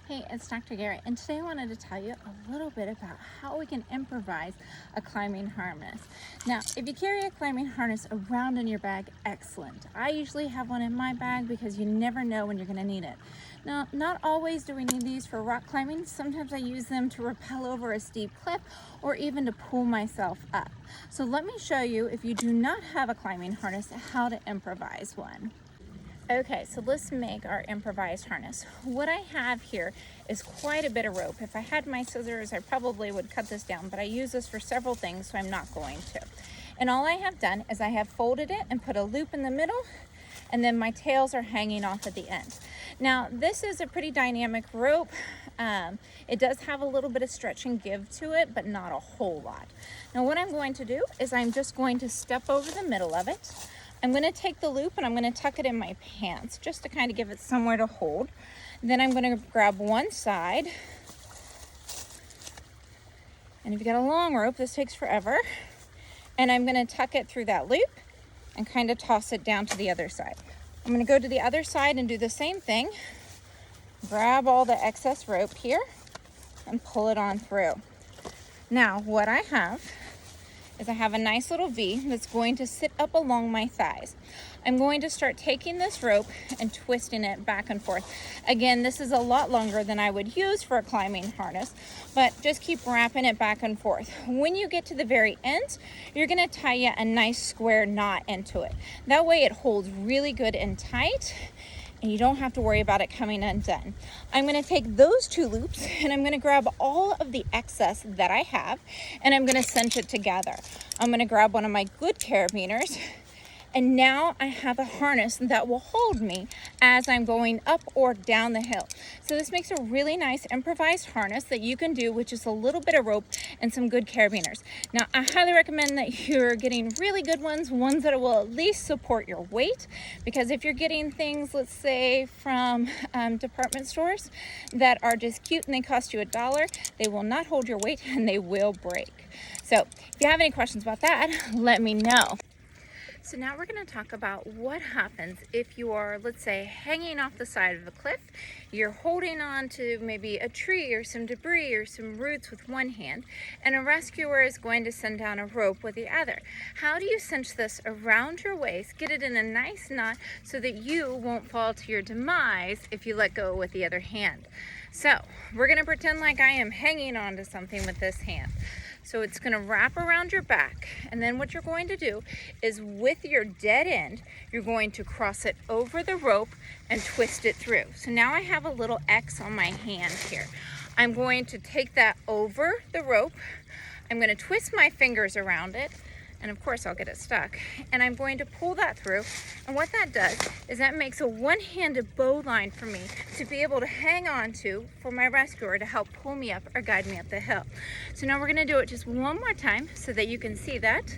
Hey, it's Dr. Garrett, and today I wanted to tell you a little bit about how we can improvise a climbing harness. Now, if you carry a climbing harness around in your bag, excellent. I usually have one in my bag because you never know when you're going to need it. Now, not always do we need these for rock climbing. Sometimes I use them to rappel over a steep cliff or even to pull myself up. So let me show you, if you do not have a climbing harness, how to improvise one. Okay, so let's make our improvised harness. What I have here is quite a bit of rope. If I had my scissors, I probably would cut this down, but I use this for several things, so I'm not going to. And all I have done is I have folded it and put a loop in the middle, and then my tails are hanging off at the end. Now, this is a pretty dynamic rope. It does have a little bit of stretch and give to it, but not a whole lot. Now, what I'm going to do is I'm just going to step over the middle of it. I'm going to take the loop and I'm going to tuck it in my pants just to kind of give it somewhere to hold. Then I'm going to grab one side. And if you got a long rope, this takes forever. And I'm going to tuck it through that loop and kind of toss it down to the other side. I'm going to go to the other side and do the same thing. Grab all the excess rope here and pull it on through. Now, what I have is I have a nice little V that's going to sit up along my thighs. I'm going to start taking this rope and twisting it back and forth. Again, this is a lot longer than I would use for a climbing harness, but just keep wrapping it back and forth. When you get to the very end, you're gonna tie you a nice square knot into it. That way it holds really good and tight, and you don't have to worry about it coming undone. I'm going to take those two loops and I'm going to grab all of the excess that I have and I'm going to cinch it together. I'm going to grab one of my good carabiners, and now I have a harness that will hold me as I'm going up or down the hill. So this makes a really nice improvised harness that you can do with just a little bit of rope and some good carabiners. Now, I highly recommend that you're getting really good ones that will at least support your weight, because if you're getting things, let's say from department stores that are just cute and they cost you $1, they will not hold your weight and they will break. So if you have any questions about that, let me know. So now we're going to talk about what happens if you are, let's say, hanging off the side of a cliff. You're holding on to maybe a tree or some debris or some roots with one hand, and a rescuer is going to send down a rope with the other. How do you cinch this around your waist, get it in a nice knot so that you won't fall to your demise if you let go with the other hand? So we're going to pretend like I am hanging on to something with this hand. So it's going to wrap around your back, and then what you're going to do is with your dead end, you're going to cross it over the rope and twist it through. So now I have a little X on my hand here. I'm going to take that over the rope. I'm going to twist my fingers around it, and of course I'll get it stuck, and I'm going to pull that through. And what that does is that makes a one-handed bowline for me to be able to hang on to for my rescuer to help pull me up or guide me up the hill. So now we're going to do it just one more time so that you can see that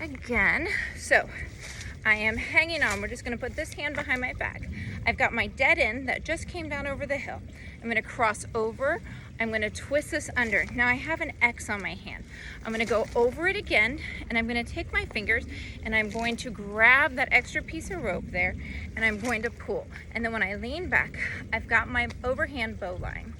again. So I am hanging on. We're just going to put this hand behind my back. I've got my dead end that just came down over the hill. I'm going to cross over. I'm going to twist this under. Now I have an X on my hand. I'm going to go over it again, and I'm going to take my fingers and I'm going to grab that extra piece of rope there, and I'm going to pull. And then when I lean back, I've got my overhand bowline.